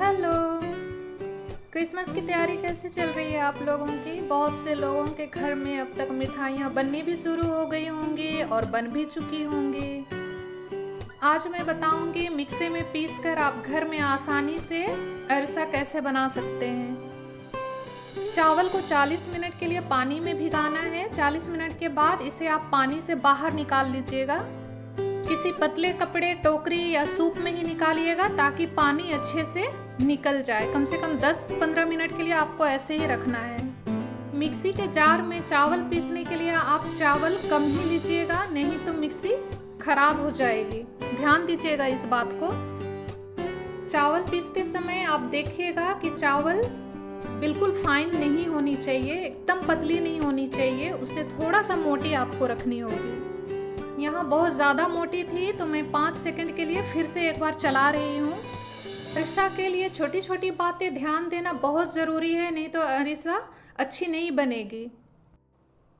Hello. Christmas की तैयारी कैसे चल रही है आप लोगों की? बहुत से लोगों के घर में अब तक मिठाइयाँ बननी भी शुरू हो गई होंगी और बन भी चुकी होंगी। आज मैं बताऊंगी मिक्सी में पीसकर आप घर में आसानी से अरसा कैसे बना सकते हैं। चावल को 40 मिनट के लिए पानी में भिगाना है। 40 मिनट के बाद इसे आप पानी से बाहर निकाल लीजिएगा। किसी पतले कपड़े, टोकरी या सूप में ही निकालिएगा ताकि पानी अच्छे से निकल जाए। कम से कम 10-15 मिनट के लिए आपको ऐसे ही रखना है। मिक्सी के जार में चावल पीसने के लिए आप चावल कम ही लीजिएगा, नहीं तो मिक्सी खराब हो जाएगी। ध्यान दीजिएगा इस बात को। चावल पीसते समय आप देखिएगा कि चावल बिल्कुल फाइन नहीं होनी चाहिए, एकदम पतली नहीं होनी चाहिए, उससे थोड़ा सा मोटी आपको रखनी होगी। यहाँ बहुत ज़्यादा मोटी थी तो मैं 5 सेकंड के लिए फिर से एक बार चला रही हूँ। अरिसा के लिए छोटी छोटी बातें ध्यान देना बहुत ज़रूरी है, नहीं तो अरिसा अच्छी नहीं बनेगी।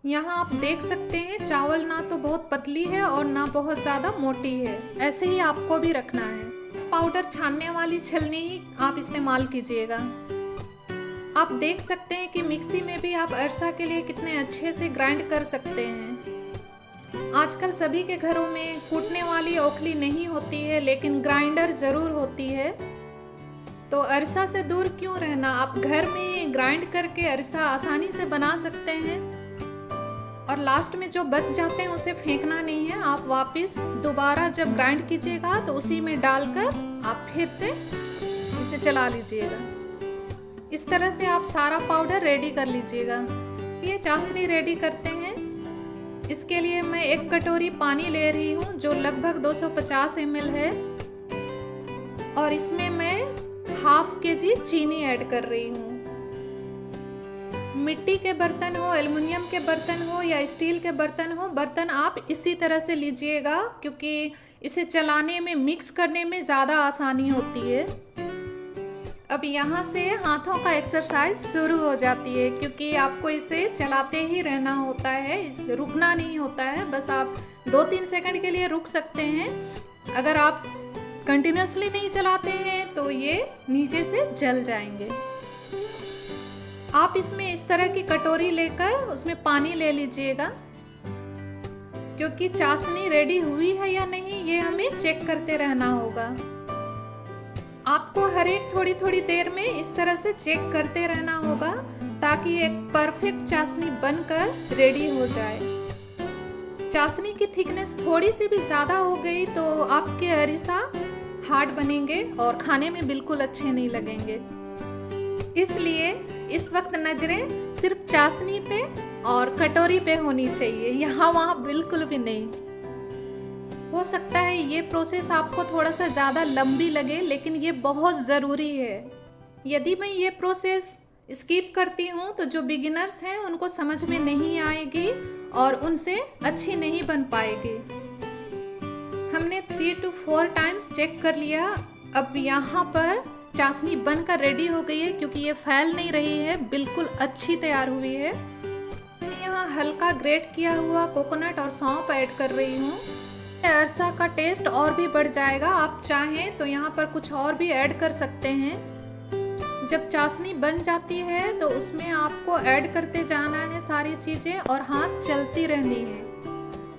यहाँ आप देख सकते हैं चावल ना तो बहुत पतली है और ना बहुत ज़्यादा मोटी है। ऐसे ही आपको भी रखना है। इस पाउडर छानने वाली छलनी ही आप इस्तेमाल कीजिएगा। आप देख सकते हैं कि मिक्सी में भी आप अरसा के लिए कितने अच्छे से ग्राइंड कर सकते हैं। आजकल सभी के घरों में कूटने वाली ओखली नहीं होती है, लेकिन ग्राइंडर ज़रूर होती है। तो अरसा से दूर क्यों रहना, आप घर में ग्राइंड करके अरसा आसानी से बना सकते हैं। और लास्ट में जो बच जाते हैं उसे फेंकना नहीं है। आप वापस दोबारा जब ग्राइंड कीजिएगा तो उसी में डालकर आप फिर से इसे चला लीजिएगा। इस तरह से आप सारा पाउडर रेडी कर लीजिएगा। ये चाशनी रेडी करते हैं। इसके लिए मैं 1 कटोरी पानी ले रही हूँ जो लगभग 250 ml है, और इसमें मैं ½ kg चीनी ऐड कर रही हूँ। मिट्टी के बर्तन हो, एल्युमिनियम के बर्तन हो या स्टील के बर्तन हो, बर्तन आप इसी तरह से लीजिएगा, क्योंकि इसे चलाने में, मिक्स करने में ज़्यादा आसानी होती है। अब यहाँ से हाथों का एक्सरसाइज शुरू हो जाती है, क्योंकि आपको इसे चलाते ही रहना होता है, रुकना नहीं होता है। बस आप 2-3 सेकंड के लिए रुक सकते हैं। अगर आप कंटिन्यूसली नहीं चलाते हैं तो ये नीचे से जल जाएंगे। आप इसमें इस तरह की कटोरी लेकर उसमें पानी ले लीजिएगा, क्योंकि चाशनी रेडी हुई है या नहीं ये हमें चेक करते रहना होगा। आपको हर एक थोड़ी थोड़ी देर में इस तरह से चेक करते रहना होगा ताकि एक परफेक्ट चाशनी बनकर रेडी हो जाए। चाशनी की थिकनेस थोड़ी सी भी ज़्यादा हो गई तो आपके अरिसा हार्ड बनेंगे और खाने में बिल्कुल अच्छे नहीं लगेंगे। इसलिए इस वक्त नज़रें सिर्फ चाशनी पे और कटोरी पे होनी चाहिए, यहाँ वहाँ बिल्कुल भी नहीं। हो सकता है ये प्रोसेस आपको थोड़ा सा ज़्यादा लंबी लगे, लेकिन ये बहुत ज़रूरी है। यदि मैं ये प्रोसेस स्किप करती हूँ तो जो बिगिनर्स हैं उनको समझ में नहीं आएगी और उनसे अच्छी नहीं बन पाएगी। हमने 3 to 4 टाइम्स चेक कर लिया। अब यहाँ पर चाशनी बनकर रेडी हो गई है, क्योंकि ये फैल नहीं रही है, बिल्कुल अच्छी तैयार हुई है। मैं यहाँ हल्का ग्रेट किया हुआ कोकोनट और सौंफ ऐड कर रही हूँ। अरसा का टेस्ट और भी बढ़ जाएगा। आप चाहें तो यहाँ पर कुछ और भी ऐड कर सकते हैं। जब चाशनी बन जाती है तो उसमें आपको ऐड करते जाना है सारी चीज़ें, और हाथ चलती रहनी है।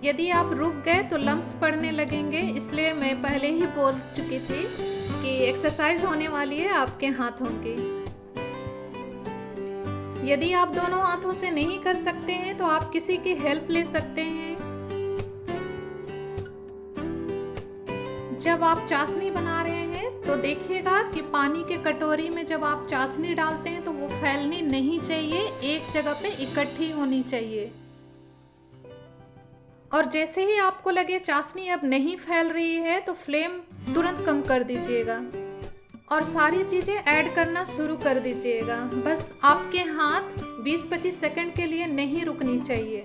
यदि आप रुक गए तो लम्स पड़ने लगेंगे, इसलिए मैं पहले ही बोल चुकी थी कि एक्सरसाइज होने वाली है आपके हाथों की। यदि आप दोनों हाथों से नहीं कर सकते हैं तो आप किसी की हेल्प ले सकते हैं। जब आप चाशनी बना रहे हैं तो देखिएगा कि पानी के कटोरी में जब आप चाशनी डालते हैं तो वो फैलनी नहीं चाहिए, एक जगह पे इकट्ठी होनी चाहिए। और जैसे ही आपको लगे चाशनी अब नहीं फैल रही है तो फ्लेम तुरंत कम कर दीजिएगा और सारी चीज़ें ऐड करना शुरू कर दीजिएगा। बस आपके हाथ 20-25 सेकंड के लिए नहीं रुकनी चाहिए।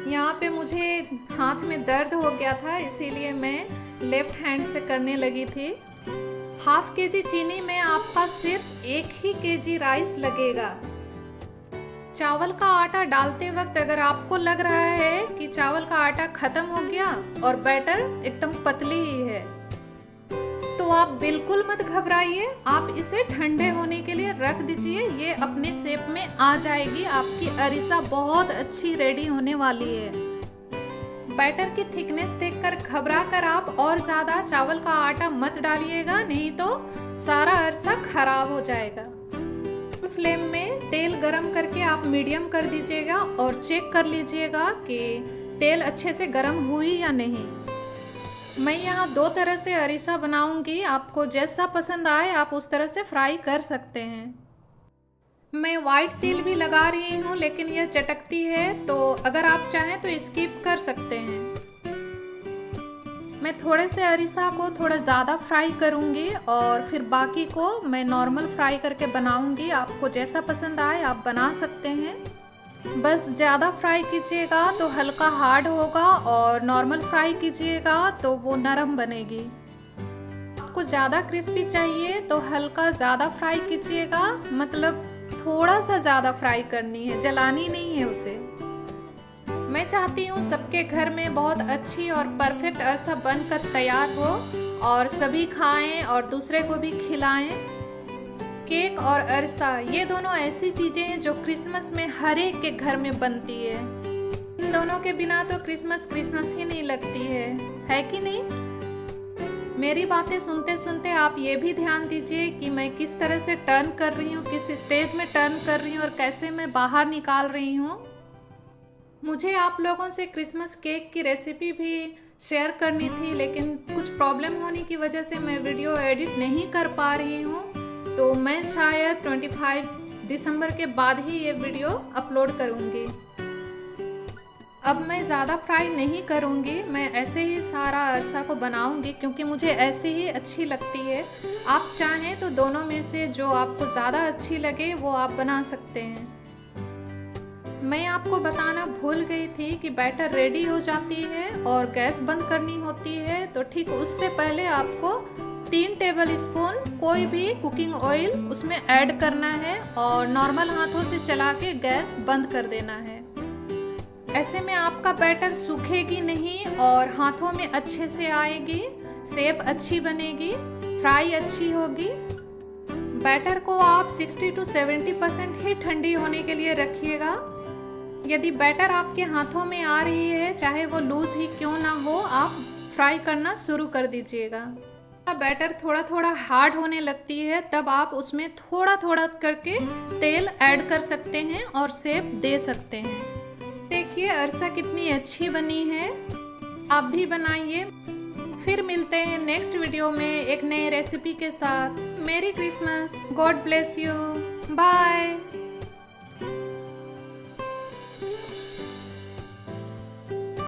यहाँ पे मुझे हाथ में दर्द हो गया था, इसीलिए मैं लेफ्ट हैंड से करने लगी थी। ½ kg चीनी में आपका सिर्फ 1 ही kg राइस लगेगा। चावल का आटा डालते वक्त अगर आपको लग रहा है कि चावल का आटा खत्म हो गया और बैटर एकदम पतली ही है, तो आप बिल्कुल मत घबराइए, आप इसे ठंडे होने के लिए रख दीजिए। ये अपने शेप में आ जाएगी। आपकी अरिसा बहुत अच्छी रेडी होने वाली है। बैटर की थिकनेस देखकर घबरा कर आप और ज़्यादा चावल का आटा मत डालिएगा, नहीं तो सारा अरसा खराब हो जाएगा। फ्लेम में तेल गरम करके आप मीडियम कर दीजिएगा और चेक कर लीजिएगा कि तेल अच्छे से गरम हुई या नहीं। मैं यहाँ 2 तरह से अरिसा बनाऊंगी, आपको जैसा पसंद आए आप उस तरह से फ्राई कर सकते हैं। मैं वाइट तिल भी लगा रही हूँ, लेकिन यह चटकती है, तो अगर आप चाहें तो स्किप कर सकते हैं। मैं थोड़े से अरिसा को थोड़ा ज़्यादा फ्राई करूँगी और फिर बाकी को मैं नॉर्मल फ्राई करके बनाऊँगी। आपको जैसा पसंद आए आप बना सकते हैं। बस ज़्यादा फ्राई कीजिएगा तो हल्का हार्ड होगा और नॉर्मल फ्राई कीजिएगा तो वो नरम बनेगी। आपको ज़्यादा क्रिस्पी चाहिए तो हल्का ज़्यादा फ्राई कीजिएगा, मतलब थोड़ा सा ज़्यादा फ्राई करनी है, जलानी नहीं है उसे। मैं चाहती हूँ सबके घर में बहुत अच्छी और परफेक्ट अरसा बनकर तैयार हो और सभी खाएं और दूसरे को भी खिलाएं। केक और अरसा ये दोनों ऐसी चीज़ें हैं जो क्रिसमस में हर एक के घर में बनती है। इन दोनों के बिना तो क्रिसमस ही नहीं लगती है कि नहीं? मेरी बातें सुनते सुनते आप ये भी ध्यान दीजिए कि मैं किस तरह से टर्न कर रही हूँ, किस स्टेज में टर्न कर रही हूँ और कैसे मैं बाहर निकाल रही हूँ। मुझे आप लोगों से क्रिसमस केक की रेसिपी भी शेयर करनी थी, लेकिन कुछ प्रॉब्लम होने की वजह से मैं वीडियो एडिट नहीं कर पा रही हूँ, तो मैं शायद 25 दिसंबर के बाद ही ये वीडियो अपलोड करूँगी। अब मैं ज़्यादा फ्राई नहीं करूँगी, मैं ऐसे ही सारा अरसा को बनाऊँगी क्योंकि मुझे ऐसी ही अच्छी लगती है। आप चाहें तो दोनों में से जो आपको ज़्यादा अच्छी लगे वो आप बना सकते हैं। मैं आपको बताना भूल गई थी कि बैटर रेडी हो जाती है और गैस बंद करनी होती है, तो ठीक उससे पहले आपको 3 टेबल स्पून कोई भी कुकिंग ऑयल उसमें ऐड करना है और नॉर्मल हाथों से चला के गैस बंद कर देना है। ऐसे में आपका बैटर सूखेगी नहीं और हाथों में अच्छे से आएगी, शेप अच्छी बनेगी, फ्राई अच्छी होगी। बैटर को आप 60 to 70% ही ठंडी होने के लिए रखिएगा। यदि बैटर आपके हाथों में आ रही है, चाहे वो लूज ही क्यों ना हो, आप फ्राई करना शुरू कर दीजिएगा। बैटर थोड़ा थोड़ा हार्ड होने लगती है, तब आप उसमें थोड़ा थोड़ा करके तेल ऐड कर सकते हैं और शेप दे सकते हैं। देखिए अरसा कितनी अच्छी बनी है, आप भी बनाइए। फिर मिलते हैं नेक्स्ट वीडियो में एक नए रेसिपी के साथ। Merry Christmas, God bless you, bye.